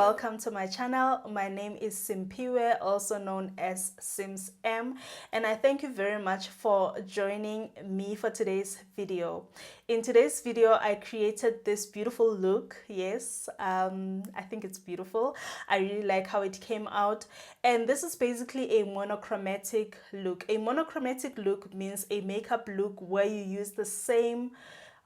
welcome to my channel. My name is Simpiwe, also known as Sims M, and I thank you very much for joining me for today's video. In today's video, I created this beautiful look. Yes, I think it's beautiful. I really like how it came out, and this is basically a monochromatic look. A monochromatic look means a makeup look where you use the same,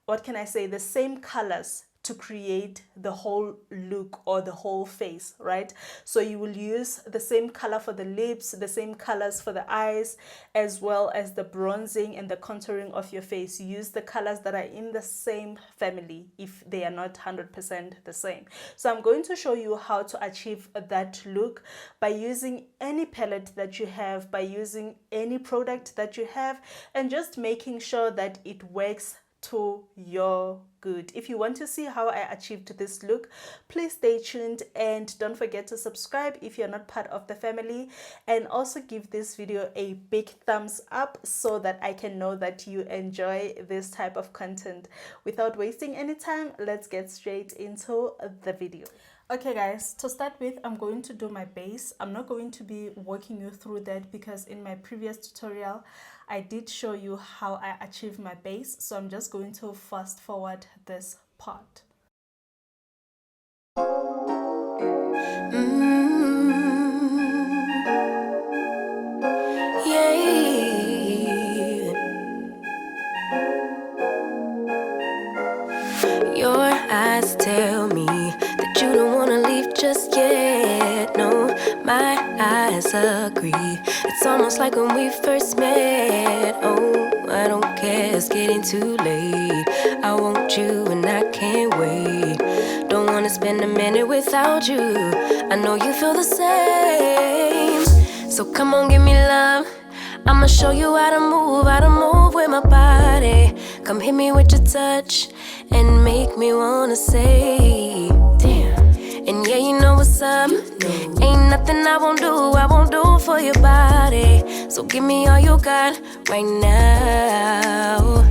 what can I say, the same colors to create the whole look or the whole face, right? So you will use the same color for the lips, the same colors for the eyes, as well as the bronzing and the contouring of your face. You use the colors that are in the same family if they are not 100% the same. So I'm going to show you how to achieve that look by using any palette that you have, by using any product that you have, and just making sure that it works to your good. If you want to see how I achieved this look, please stay tuned and don't forget to subscribe if you're not part of the family, and also give this video a big thumbs up so that I can know that you enjoy this type of content. Without wasting any time, let's get straight into the video. Okay guys, to start with, I'm going to do my base. I'm not going to be walking you through that because in my previous tutorial I did show you how I achieve my base, so I'm just going to fast forward this part. Your eyes tell me that you don't wanna leave just yet. No, my eyes agree. It's almost like when we first met. Oh, I don't care, it's getting too late. I want you and I can't wait. Don't wanna spend a minute without you. I know you feel the same. So come on, give me love. I'ma show you how to move with my body. Come hit me with your touch and make me wanna say, damn. And yeah, you know what's up. Ain't nothing I won't do for your body. So give me all you got right now.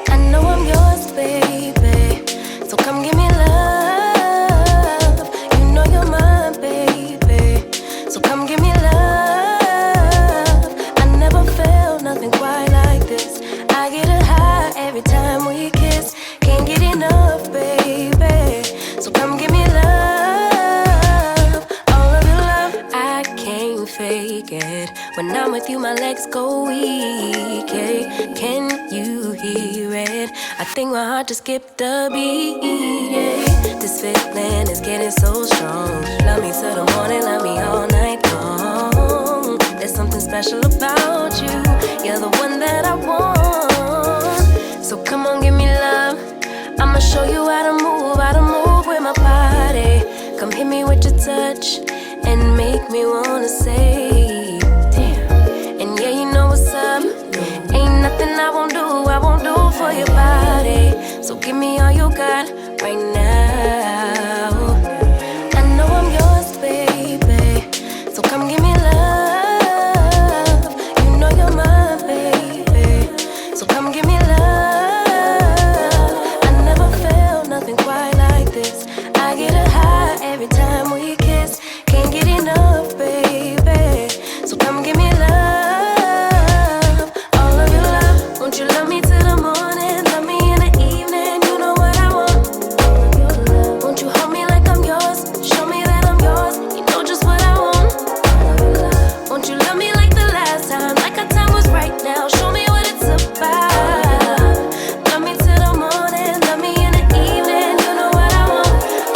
I know I'm yours, baby. So come give me love. You know you're mine, baby. So come give me love. I never felt nothing quite like this. I get a high every time we kiss. Can't get enough, baby. So come give me love, all of your love. I can't fake it. When I'm with you, my legs go weak. Yeah. Can you hear it? I think my heart just skipped a beat. Yeah. This feeling is getting so strong. Love me till the morning, love me all night long. There's something special about you. You're the one that I want. So come on, give me love. I'ma show you how to move with my body. Come hit me with your touch and make me wanna say, damn. And yeah, you know what's up. Ain't nothing I won't do for your body. So give me all you got right now. I know I'm yours, baby. So come give me love. You know you're mine, baby. So come give me love. Nothing quite like this. I get a high every time we kiss. Can't get enough, baby. So come give me love, all of your love. Won't you love me till the morning, love me in the evening? You know what I want. Won't you hold me like I'm yours? Show me that I'm yours. You know just what I want. Won't you love me like the last time, like our time was right now? Show me what it's about. Love me till the morning, love me in the evening. You know what I want.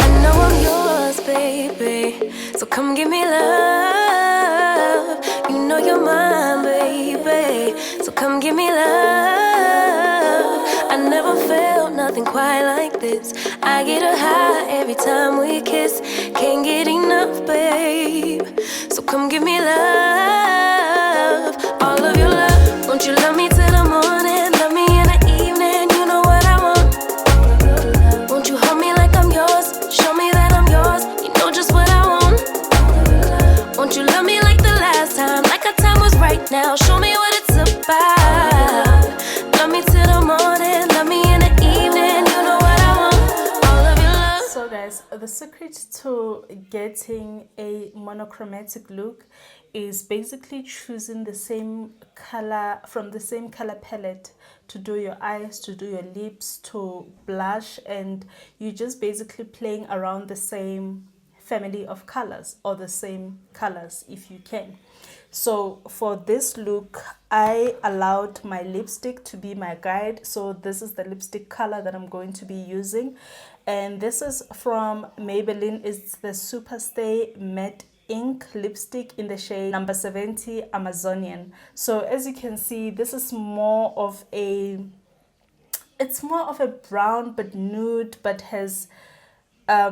I know I'm yours, baby. So come give me love. You know you're mine, baby. So come give me love. I never felt nothing quite like this. I get a high every time we kiss. Can't get enough, babe. So come give me love, all of your love. Won't you love me till the morning, love me in the evening? You know what I want. Won't you hold me like I'm yours? Show me that I'm yours. You know just what I want. Won't you love me like the last time, like our time was right now? Show me what it's about. Love me till the morning, love me in the evening. You know what I want, all of your love. So guys, the secret to getting a monochromatic look is basically choosing the same color from the same color palette to do your eyes, to do your lips, to blush, and you're just basically playing around the same family of colors or the same colors if you can. So for this look, I allowed my lipstick to be my guide. So this is the lipstick color that I'm going to be using. And this is from Maybelline. It's the Superstay Matte Ink lipstick in the shade number 70 Amazonian. So as you can see, this is more of a, it's more of a brown but nude, but has I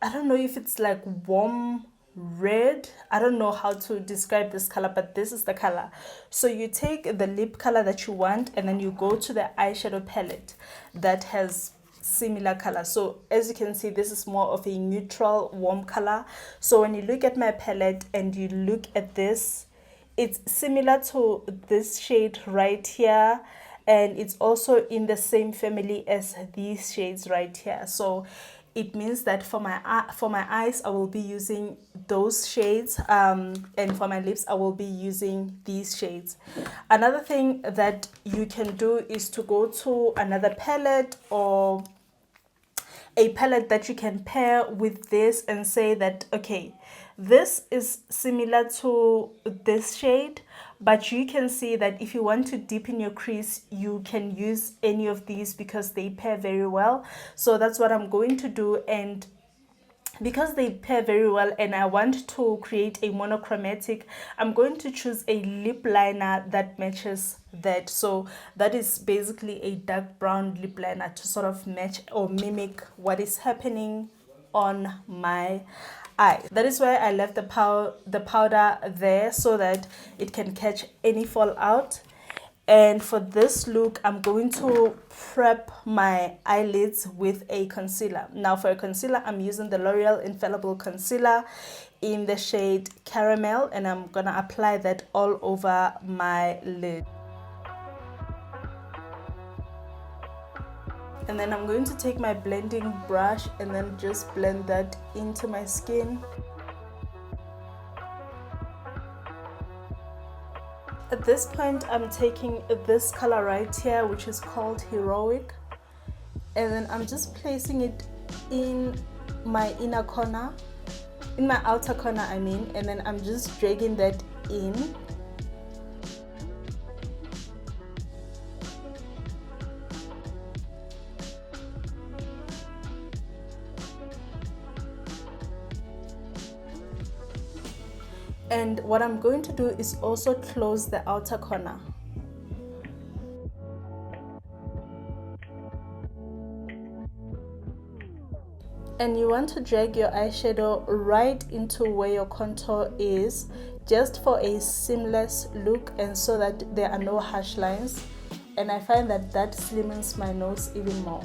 don't know if it's like warm red. I don't know how to describe this color, but this is the color. So you take the lip color that you want, and then you go to the eyeshadow palette that has similar color. So as you can see, this is more of a neutral warm color. So when you look at my palette and you look at this, it's similar to this shade right here, and it's also in the same family as these shades right here. So it means that for my eyes I will be using those shades, and for my lips I will be using these shades. Another thing that you can do is to go to another palette or a palette that you can pair with this and say that, okay, this is similar to this shade, but you can see that if you want to deepen your crease, you can use any of these because they pair very well. So that's what I'm going to do, and because they pair very well and I want to create a monochromatic, I'm going to choose a lip liner that matches that. So that is basically a dark brown lip liner to sort of match or mimic what is happening on my eye. That is why I left the powder there, so that it can catch any fallout. And for this look, I'm going to prep my eyelids with a concealer. Now for a concealer, I'm using the L'Oreal Infallible Concealer in the shade Caramel, and I'm gonna apply that all over my lid. And then I'm going to take my blending brush and then just blend that into my skin. At this point, I'm taking this color right here, which is called Heroic, and then I'm just placing it in my inner corner, in my outer corner I mean, and then I'm just dragging that in. And what I'm going to do is also close the outer corner. And you want to drag your eyeshadow right into where your contour is, just for a seamless look and so that there are no harsh lines. And I find that that slimmens my nose even more.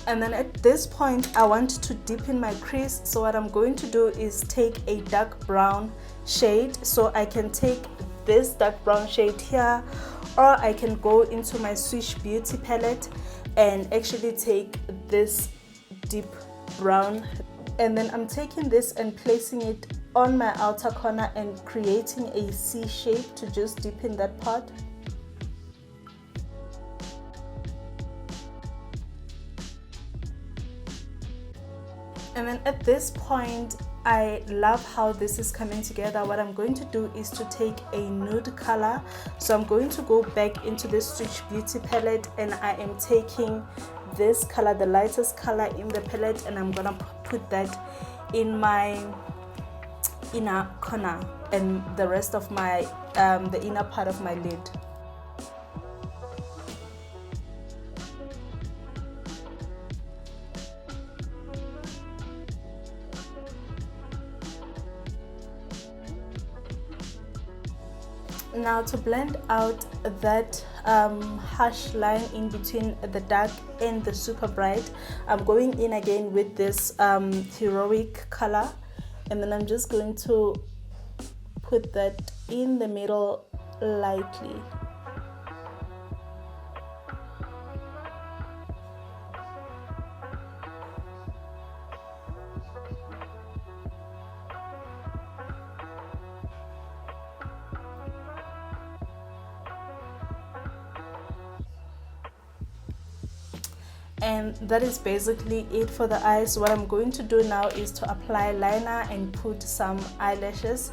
And then at this point, I want to deepen my crease. So what I'm going to do is take a dark brown shade. So I can take this dark brown shade here, or I can go into my Swish Beauty palette and actually take this deep brown. And then I'm taking this and placing it on my outer corner and creating a C shape to just deepen that part. And then at this point, I love how this is coming together. What I'm going to do is to take a nude color. So I'm going to go back into the Swish Beauty palette, and I am taking this color, the lightest color in the palette, and I'm gonna put that in my inner corner and the rest of my the inner part of my lid. Now to blend out that harsh line in between the dark and the super bright, I'm going in again with this Heroic color, and then I'm just going to put that in the middle lightly. And that is basically it for the eyes. What I'm going to do now is to apply liner and put some eyelashes.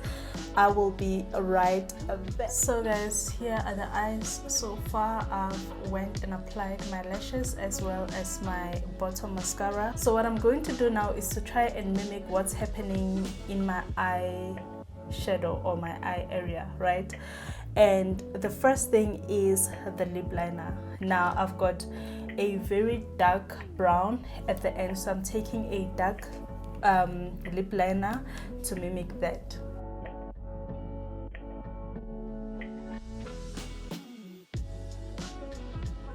I will be right back. So guys, here are the eyes. So far I've went and applied my lashes as well as my bottom mascara. So what I'm going to do now is to try and mimic what's happening in my eye shadow or my eye area, right? And the first thing is the lip liner. Now I've got a very dark brown at the end, so I'm taking a dark lip liner to mimic that.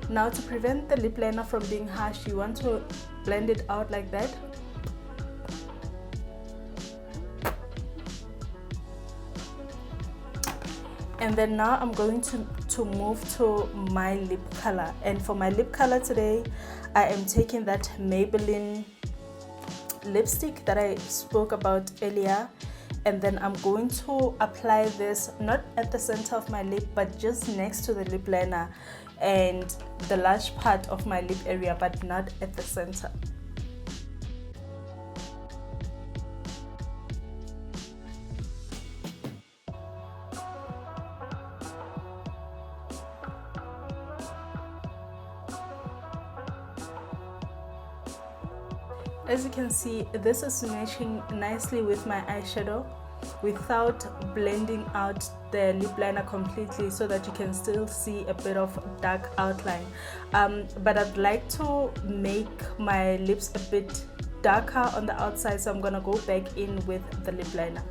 Now to prevent the lip liner from being harsh, you want to blend it out like that. And then now I'm going to move to my lip color. And for my lip color today, I am taking that Maybelline lipstick that I spoke about earlier. And then I'm going to apply this not at the center of my lip, but just next to the lip liner and the large part of my lip area, but not at the center. As you can see, this is matching nicely with my eyeshadow without blending out the lip liner completely, so that you can still see a bit of dark outline. But I'd like to make my lips a bit darker on the outside, so I'm gonna go back in with the lip liner.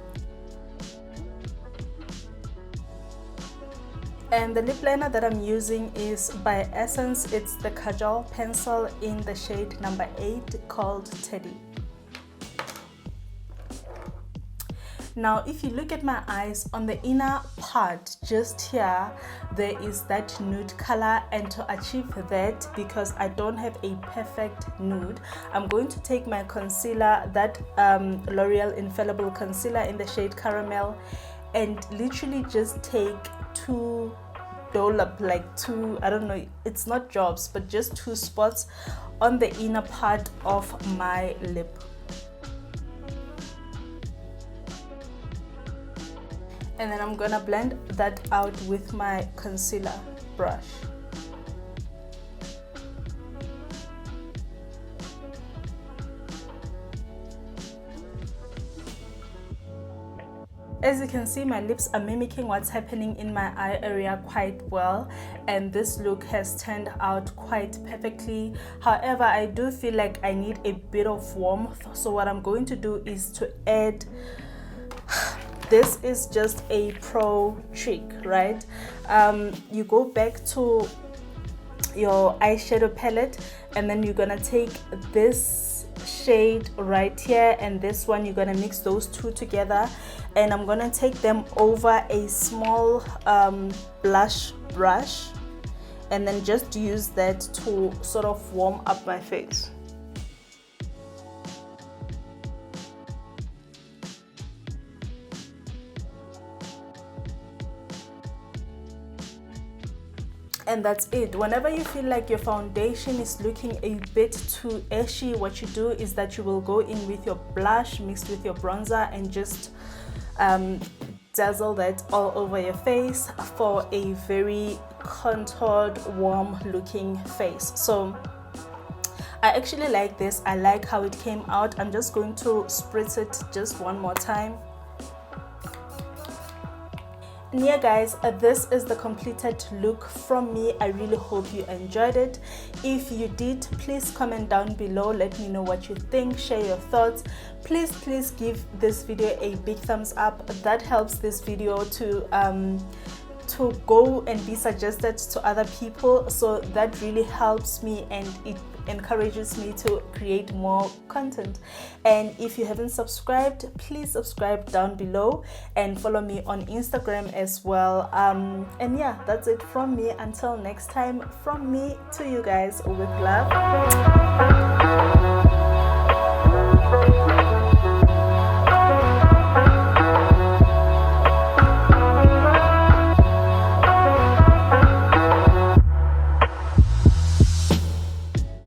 And the lip liner that I'm using is by Essence. It's the Kajal pencil in the shade number 8 called Teddy. Now if you look at my eyes, on the inner part just here there is that nude color, and to achieve that, because I don't have a perfect nude, I'm going to take my concealer, that L'Oreal Infallible concealer in the shade Caramel, and literally just take two dollop, like two, I don't know, it's not drops, but just 2 spots on the inner part of my lip. And then I'm gonna blend that out with my concealer brush. As you can see, my lips are mimicking what's happening in my eye area quite well, and this look has turned out quite perfectly. However, I do feel like I need a bit of warmth, so what I'm going to do is to add, this is just a pro trick, right? You go back to your eyeshadow palette, and then you're gonna take this shade right here and this one, you're gonna mix those two together, and I'm gonna take them over a small blush brush, and then just use that to sort of warm up my face. And that's it. Whenever you feel like your foundation is looking a bit too ashy, what you do is that you will go in with your blush mixed with your bronzer and just dazzle that all over your face for a very contoured, warm looking face. So I actually like this. I like how it came out. I'm just going to spritz it just one more time. And yeah guys, this is the completed look from me. I really hope you enjoyed it. If you did, please comment down below, let me know what you think, share your thoughts. Please give this video a big thumbs up. That helps this video to go and be suggested to other people, so that really helps me and it encourages me to create more content. And if you haven't subscribed, please subscribe down below and follow me on Instagram as well. And yeah, that's it from me. Until next time, from me to you guys, with love.